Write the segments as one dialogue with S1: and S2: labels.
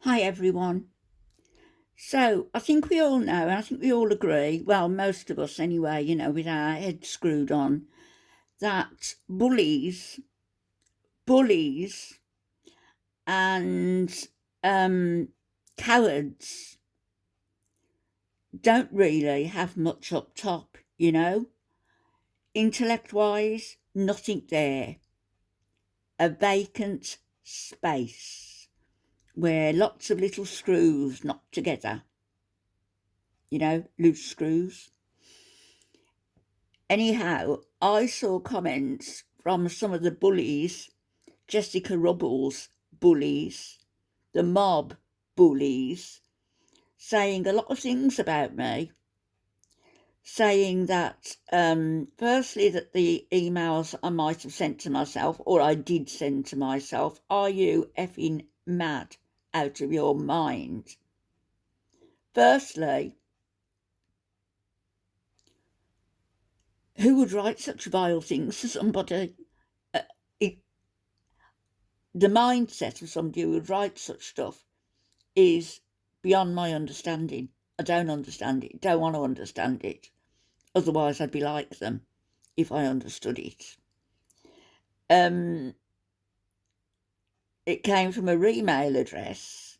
S1: Hi everyone. So I think we all know, and I think we all agree, well, most of us anyway, with our heads screwed on, that bullies and cowards don't really have much up top. Intellect wise, nothing there. A vacant space where lots of little screws knock together, loose screws. Anyhow, I saw comments from some of the bullies, Jessica Rubble's bullies, the mob bullies, saying a lot of things about me. Saying that, firstly, that the emails I might have sent to myself, or I did send to myself, are you effing mad out of your mind? Firstly, who would write such vile things to somebody? It, the mindset of somebody who would write such stuff is beyond my understanding. I don't understand it, don't want to understand it. Otherwise, I'd be like them if I understood it. It came from a remail address.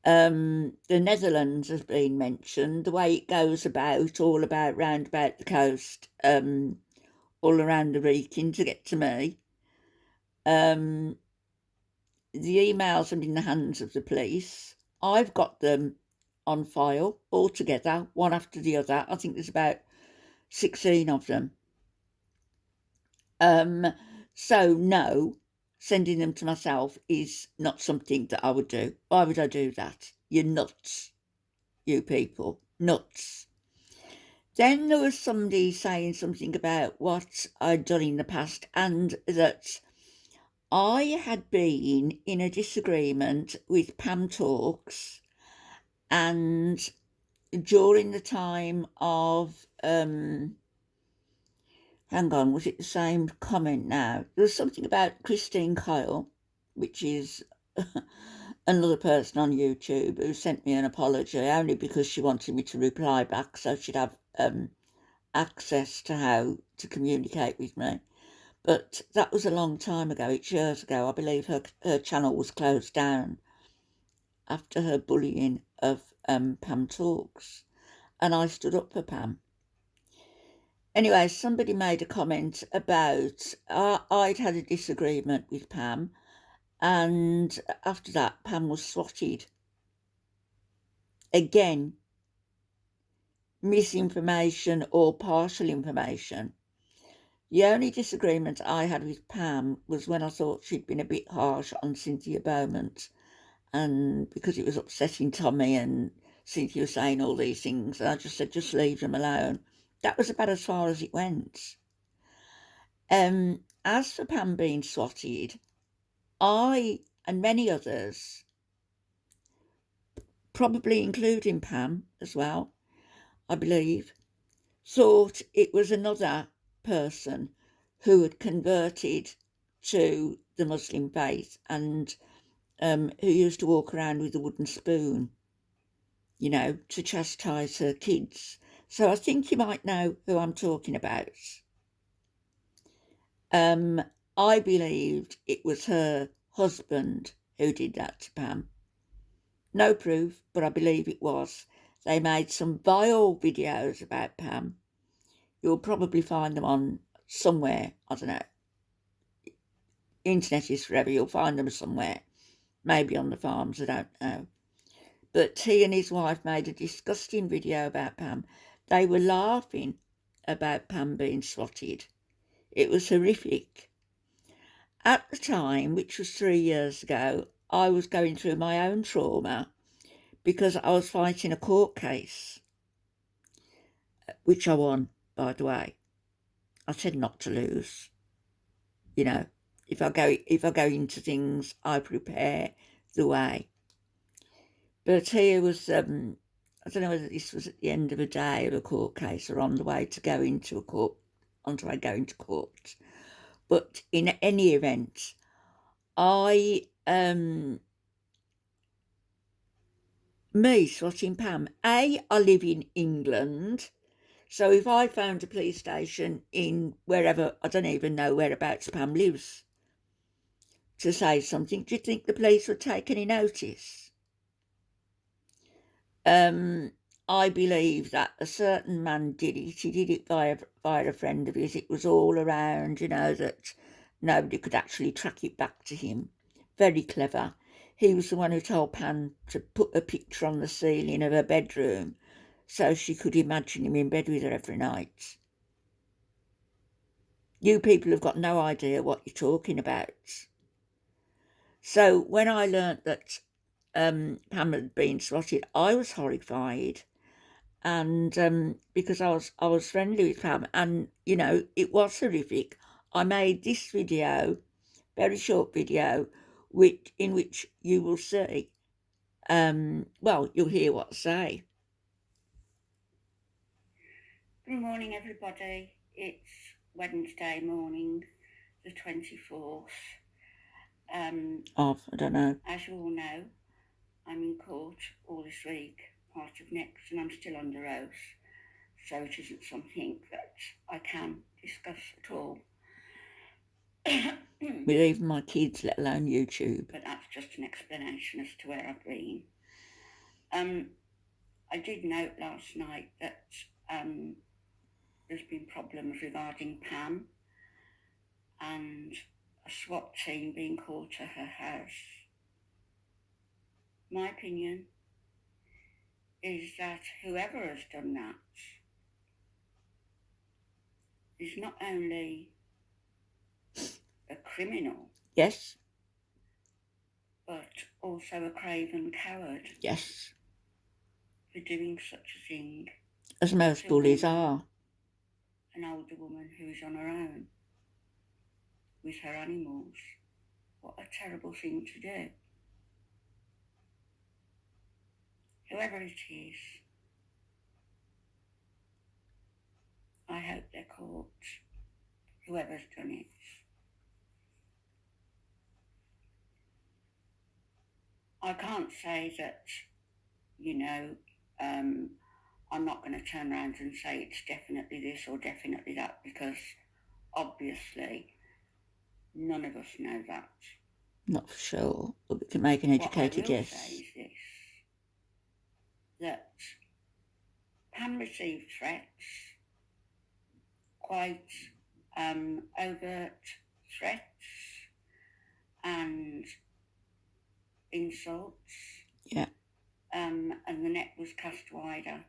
S1: The Netherlands has been mentioned, the way it goes about, all about round about the coast, all around the Refuting to get to me. The emails are in the hands of the police. I've got them on file all together, one after the other. I think there's about 16 of them. So no, sending them to myself is not something that I would do. Why would I do that? You're nuts, you people, nuts. Then there was somebody saying something about what I'd done in the past and that I had been in a disagreement with Pam Talks, and during the time of hang on, was it the same comment now? There was something about Christine Kyle, which is another person on YouTube who sent me an apology only because she wanted me to reply back so she'd have access to how to communicate with me. But that was a long time ago, it's years ago. I believe her channel was closed down after her bullying of Pam Talks, and I stood up for Pam. Anyway, somebody made a comment about I'd had a disagreement with Pam, and after that, Pam was swatted. Again, misinformation or partial information. The only disagreement I had with Pam was when I thought she'd been a bit harsh on Cynthia Beaumont, and because it was upsetting Tommy and Cynthia was saying all these things, and I just said, just leave them alone. That was about as far as it went. As for Pam being swatted, I and many others, probably including Pam as well, I believe, thought it was another person who had converted to the Muslim faith and who used to walk around with a wooden spoon, to chastise her kids. So I think you might know who I'm talking about. I believed it was her husband who did that to Pam. No proof, but I believe it was. They made some vile videos about Pam. You'll probably find them on somewhere, I don't know. Internet is forever, you'll find them somewhere. Maybe on the farms, I don't know. But he and his wife made a disgusting video about Pam. They were laughing about Pam being swatted. It was horrific. At the time, which was 3 years ago, I was going through my own trauma because I was fighting a court case, which I won, by the way. I said not to lose. If I go into things, I prepare the way. But here was I don't know whether this was at the end of a day of a court case or on the way to go into a court, on the way going to court. But in any event, I Me swatting Pam. I live in England, so if I found a police station in wherever, I don't even know whereabouts Pam lives, to say something, do you think the police would take any notice? I believe that a certain man did it. He did it via a friend of his. It was all around, that nobody could actually track it back to him. Very clever. He was the one who told Pan to put a picture on the ceiling of her bedroom so she could imagine him in bed with her every night. You people have got no idea what you're talking about. So when I learnt that Pam had been swatted, I was horrified. And because I was friendly with Pam, and it was horrific. I made this video, very short video, in which you will see. Well, you'll hear what I say.
S2: Good morning, everybody. It's Wednesday morning, the 24th.
S1: Of I don't know.
S2: As you all know, I'm in court all this week, part of next, and I'm still under oath, so it isn't something that I can discuss at all.
S1: With even my kids, let alone YouTube.
S2: But that's just an explanation as to where I've been. I did note last night that there's been problems regarding Pam and a SWAT team being called to her house. My opinion is that whoever has done that is not only a criminal,
S1: Yes,
S2: but also a craven coward
S1: yes,
S2: for doing such a thing.
S1: as most bullies are.
S2: An older woman who is on her own with her animals. What a terrible thing to do. Whoever it is, I hope they're caught, whoever's done it. I can't say that, I'm not going to turn around and say it's definitely this or definitely that, because obviously none of us know that.
S1: Not for sure, but we can make an educated guess.
S2: What I will say is this, that Pam received threats, quite overt threats and insults.
S1: Yeah.
S2: And the net was cast wider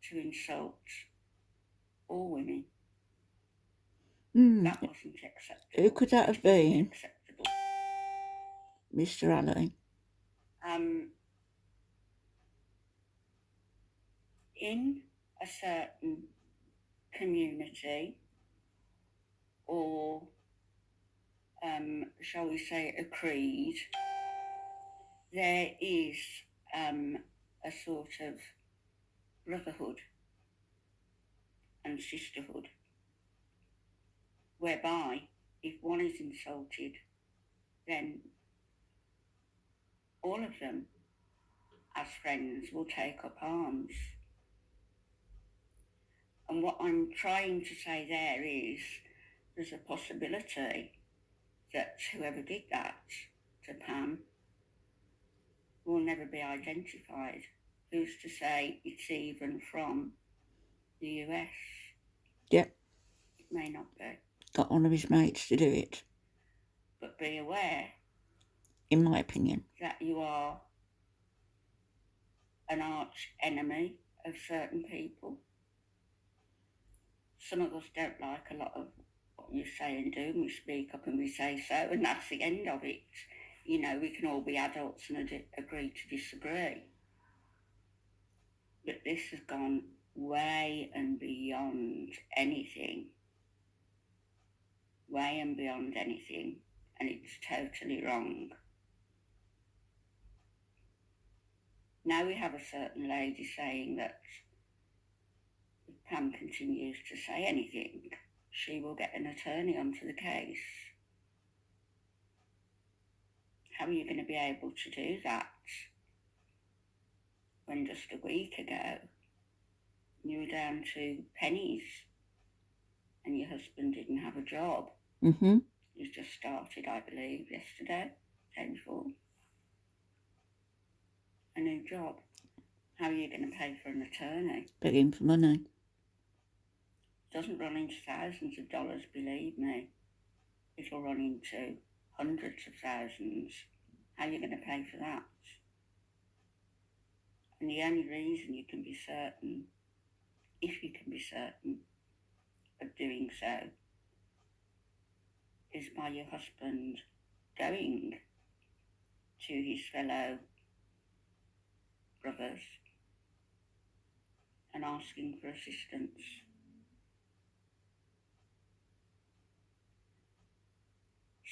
S2: to insult all women. That wasn't acceptable.
S1: Who could that have been?
S2: Acceptable.
S1: Mr. Alley.
S2: In a certain community, or shall we say a creed, there is a sort of brotherhood and sisterhood, whereby if one is insulted, then all of them as friends will take up arms. And what I'm trying to say there is there's a possibility that whoever did that to Pam will never be identified. Who's to say it's even from the US?
S1: Yep.
S2: It may not be.
S1: Got one of his mates to do it.
S2: But be aware,
S1: in my opinion,
S2: that you are an arch enemy of certain people. Some of us don't like a lot of what you say and do, and we speak up and we say so, and that's the end of it. We can all be adults and agree to disagree. But this has gone way and beyond anything. Way and beyond anything, and it's totally wrong. Now we have a certain lady saying that if Pam continues to say anything, she will get an attorney onto the case. How are you going to be able to do that? when just a week ago you were down to pennies and your husband didn't have a job.
S1: Mm-hmm.
S2: He's just started, I believe, yesterday, day before. A new job. How are you going to pay for an attorney?
S1: Begging for money.
S2: Doesn't run into thousands of dollars, believe me. It'll run into hundreds of thousands. How are you going to pay for that? And the only reason you can be certain, if you can be certain of doing so, is by your husband going to his fellow brothers and asking for assistance.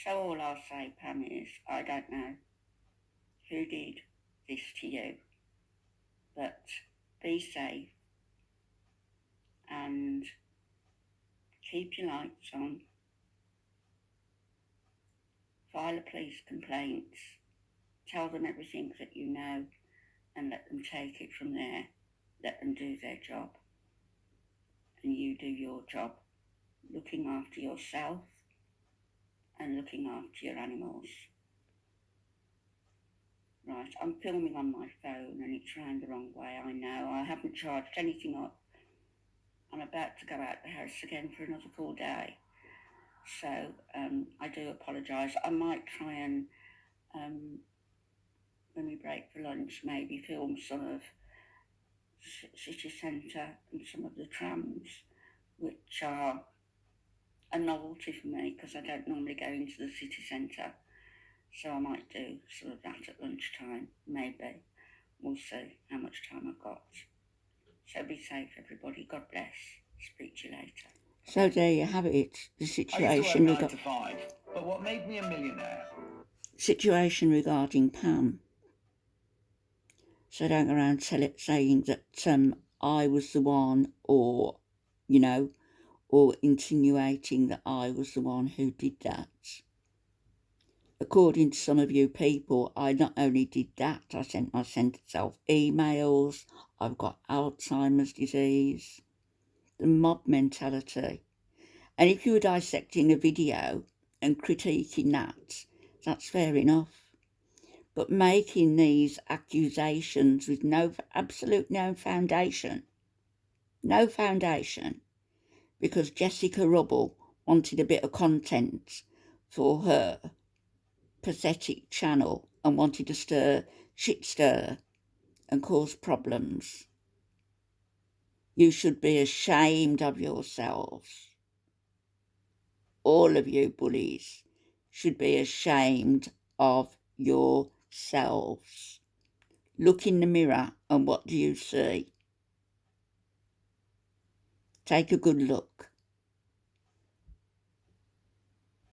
S2: So all I'll say, Pam, is I don't know who did this to you, but be safe and keep your lights on. File a police complaint. Tell them everything that you know and let them take it from there. Let them do their job. And you do your job, looking after yourself and looking after your animals. Right, I'm filming on my phone and it's round the wrong way, I know. I haven't charged anything up. I'm about to go out the house again for another full day. So I do apologise. I might try and, when we break for lunch, maybe film some of city centre and some of the trams, which are a novelty for me because I don't normally go into the city centre. So I might do some of that at lunchtime, maybe. We'll see how much time I've got. So be safe, everybody. God bless. Speak to you later.
S1: So there you have it. The
S3: I used to
S1: situation
S3: work 9 to 5, but what made me a millionaire?
S1: Situation regarding Pam. So don't go around saying that I was the one, or or insinuating that I was the one who did that. According to some of you people, I not only did that, I sent myself emails. I've got Alzheimer's disease, the mob mentality. And if you were dissecting a video and critiquing that, that's fair enough. But making these accusations with absolute no foundation, because Jessica Rubble wanted a bit of content for her pathetic channel and wanted to shit stir and cause problems. You should be ashamed of yourselves. All of you bullies should be ashamed of yourselves. Look in the mirror and what do you see? Take a good look.